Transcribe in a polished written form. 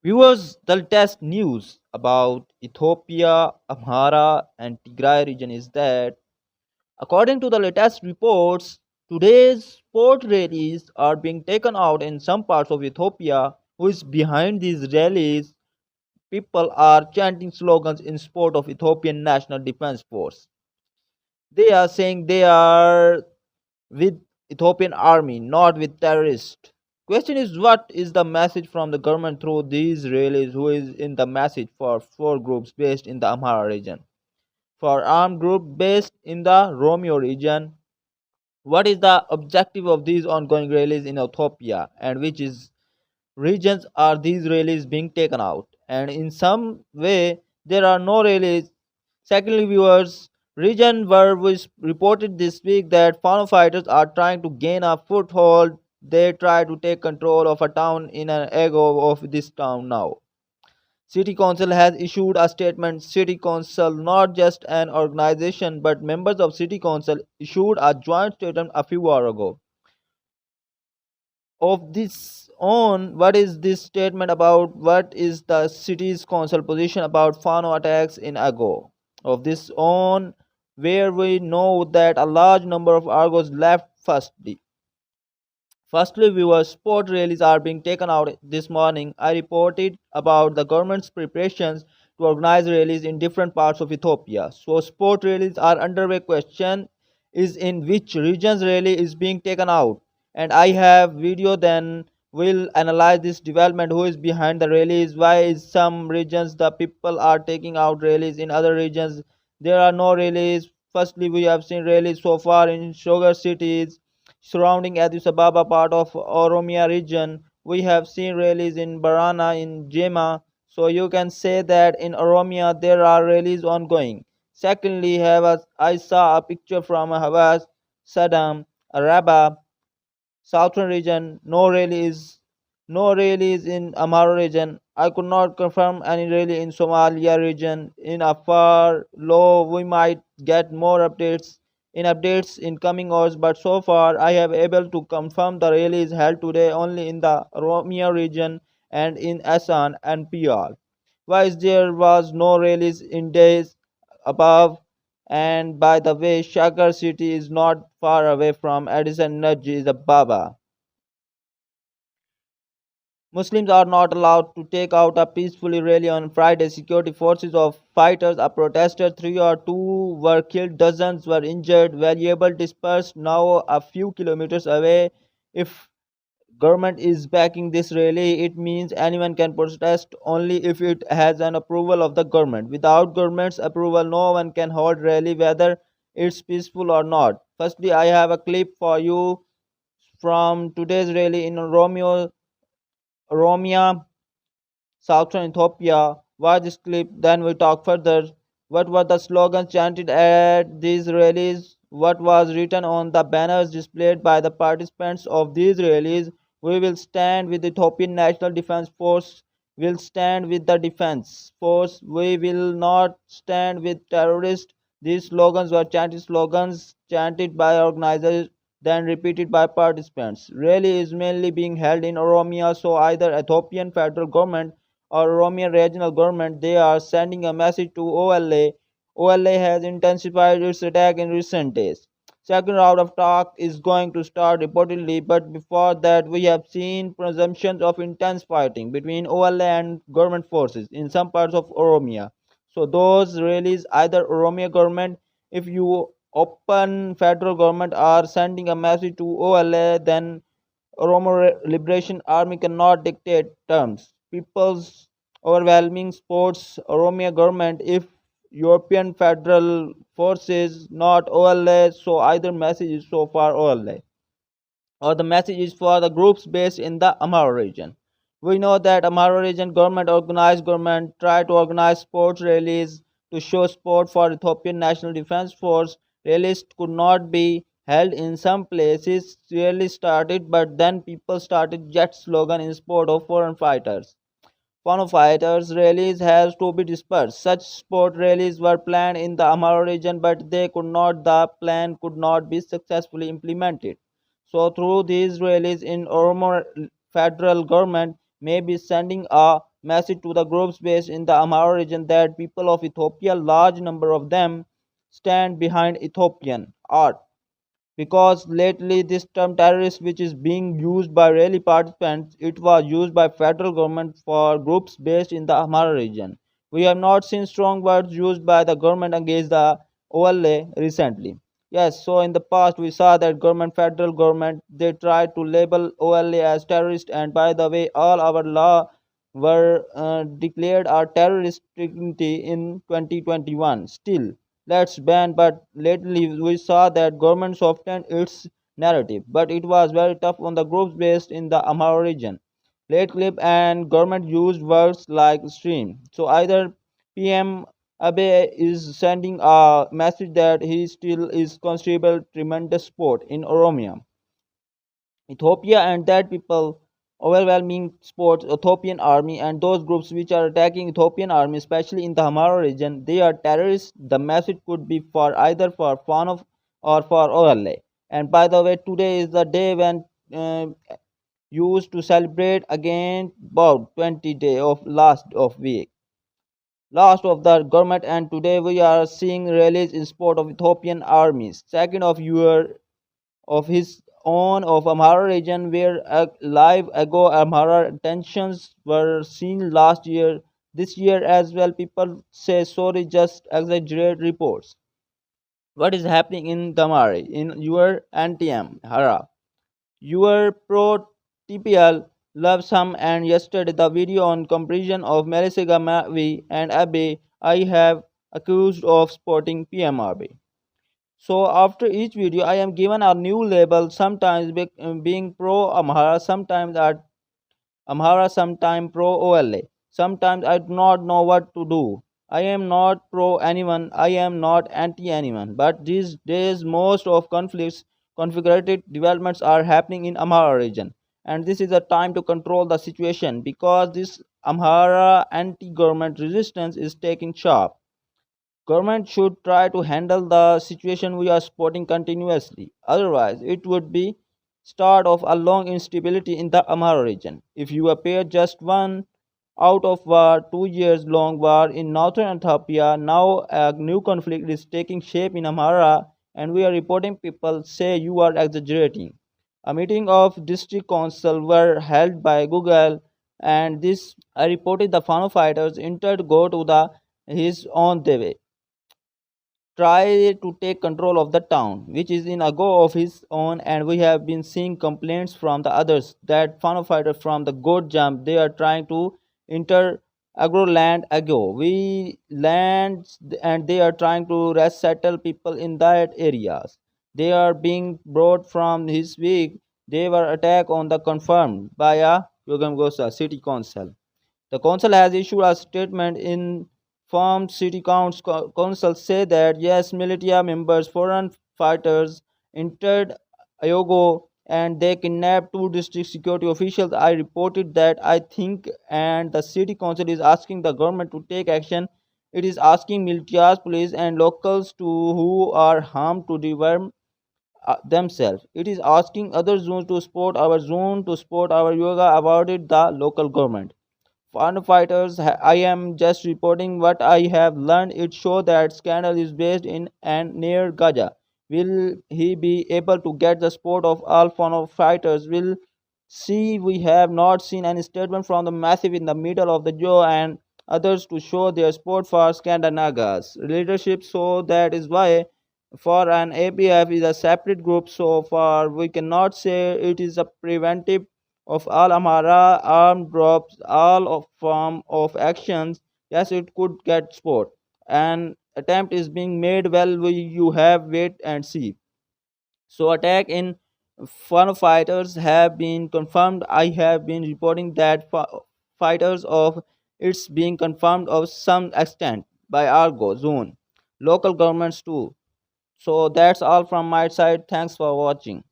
Viewers, the latest news about Ethiopia, Amhara, and Tigray region is that, according to the latest reports, today's sport rallies are being taken out in some parts of Ethiopia. Who is behind these rallies? People are chanting slogans in support of Ethiopian National Defense Force. They are saying they are with Ethiopian army, not with terrorists. Question is, what is the message from the government through these rallies? Who is in the message for four groups based in the Amhara region? For armed group based in the Romeo region, what is the objective of these ongoing rallies in Ethiopia, and which is regions are these rallies being taken out? And in some way, there are no rallies. Secondly, viewers, region where we reported this week that Fano fighters are trying to gain a foothold. They try to take control of a town in an ego of this town now. City Council has issued a statement. City Council, not just an organization, but members of City Council issued a joint statement a few hours ago. Of this on, what is this statement about? What is the city's council position about Fano attacks in Ago? Of this on, where we know that a large number of Argos left Firstly, viewers, sport rallies are being taken out this morning. I reported about the government's preparations to organize rallies in different parts of Ethiopia. So, sport rallies are underway. Question is in which regions rally is being taken out. And I have video. Then we'll analyze this development. Who is behind the rallies? Why is some regions the people are taking out rallies? In other regions, there are no rallies. Firstly, we have seen rallies so far in sugar cities surrounding Addis Ababa, part of Oromia region. We have seen rallies in Barana, in Jema. So you can say that in Oromia there are rallies ongoing. Secondly, I saw a picture from Havas, Saddam, Araba, southern region. No rallies in Amhara region. I could not confirm any rally in Somalia region. In Afar, low, we might get more updates in coming hours. But so far, I have able to confirm the rally is held today only in the Oromia region and in Asan and PR. Why there was no rallies in days above? And by the way, Shakar city is not far away from Addis Ababa. Muslims are not allowed to take out a peacefully rally on Friday. Security forces of fighters, a protester, three or two were killed, dozens were injured, valuable dispersed now a few kilometers away. If government is backing this rally, it means anyone can protest only if it has an approval of the government. Without government's approval, no one can hold rally whether it's peaceful or not. Firstly, I have a clip for you from today's rally in Romia, southern Ethiopia. Watch this clip, then we talk further. What were the slogans chanted at these rallies? What was written on the banners displayed by the participants of these rallies? We will stand with the Ethiopian National Defense Force. Will stand with the defense force. We will not stand with terrorists. These slogans were chanted slogans chanted by organizers, then repeated by participants. Rally is mainly being held in Oromia, so either Ethiopian federal government or Oromian regional government, they are sending a message to OLA. OLA has intensified its attack in recent days. Second round of talk is going to start reportedly, but before that, we have seen presumptions of intense fighting between OLA and government forces in some parts of Oromia. So those rallies, either Oromia government, if you open federal government are sending a message to OLA, then Oromo Liberation Army cannot dictate terms. People's overwhelming supports Oromia government if European Federal Forces, not OLA, so either message is so far OLA or the message is for the groups based in the Amhara region. We know that Amhara region government, organized government, try to organize sports rallies to show support for Ethiopian National Defense Force. Rallies could not be held in some places. Rally started, but then people started jet slogan in support of foreign fighters. Fano fighters rallies has to be dispersed. Such sport rallies were planned in the Amhara region, but they could not. The plan could not be successfully implemented. So through these rallies in Oromo federal government may be sending a message to the groups based in the Amhara region that people of Ethiopia, large number of them, stand behind Ethiopian art, because lately this term terrorist, which is being used by rally participants, it was used by federal government for groups based in the Amhara region. We have not seen strong words used by the government against the OLA recently. Yes, so in the past we saw that government, federal government, they tried to label OLA as terrorist, and by the way all our law were declared a terrorist activity in 2021. Still, let's ban, but lately we saw that government softened its narrative, but it was very tough on the groups based in the Amhara region. Late clip and government used words like stream. So either PM Abe is sending a message that he still is considerable tremendous support in Oromia, Ethiopia, and that people overwhelming sports Ethiopian army, and those groups which are attacking Ethiopian army, especially in the Amhara region, they are terrorists. The message could be for either for Fano or for OLA. And by the way, today is the day when uh, used to celebrate again about 20 day of last of the government, and today we are seeing rallies in support of Ethiopian armies. Second of your of his own of Amhara region, where a live ago Amhara tensions were seen last year, this year as well. People say sorry, just exaggerate reports. What is happening in Damari, in your anti Hara? Your pro TPL love some, and yesterday the video on comparison of Melisiga Mavi and Abe I have accused of sporting PMRB. So after each video, I am given a new label, sometimes being pro Amhara, sometimes at Amhara, sometimes pro OLA. Sometimes I do not know what to do. I am not pro anyone, I am not anti anyone. But these days, most of conflicts, configurated developments are happening in Amhara region. And this is a time to control the situation, because this Amhara anti-government resistance is taking sharp. Government should try to handle the situation we are supporting continuously. Otherwise, it would be start of a long instability in the Amhara region. If you appear just one out of war, 2 years long war in northern Ethiopia, now a new conflict is taking shape in Amhara, and we are reporting people say you are exaggerating. A meeting of district council were held by Google, and this I reported the Fano fighters entered go to the his on the way, try to take control of the town, which is in a go of his own, and we have been seeing complaints from the others that Fano fighters from the goat jump, they are trying to enter agro land ago. We lands, and they are trying to resettle people in that areas. They are being brought from his week. They were attacked on the confirmed by a Yogam Gosa city council. The council has issued a statement in formed city council say that yes, militia members, foreign fighters entered Ayogo and they kidnapped two district security officials. I reported that, I think, and the city council is asking the government to take action. It is asking militias, police, and locals to who are harmed to deworm themselves. It is asking other zones to support our zone, to support our yoga, avoided the local government. Firefighters, I am just reporting what I have learned. It shows that scandal is based in and near Gaza. Will he be able to get the support of all firefighters? Will see, we have not seen any statement from the massive in the middle of the jaw and others to show their support for Scandinagas leadership. So that is why for an APF is a separate group. So far we cannot say it is a preventive of all Amara armed drops, all of form of actions. Yes, it could get support. An attempt is being made. Well, you have wait and see. So attack in Fano fighters have been confirmed. I have been reporting that fighters of it's being confirmed of some extent by Argo zone, local governments too. So that's all from my side. Thanks for watching.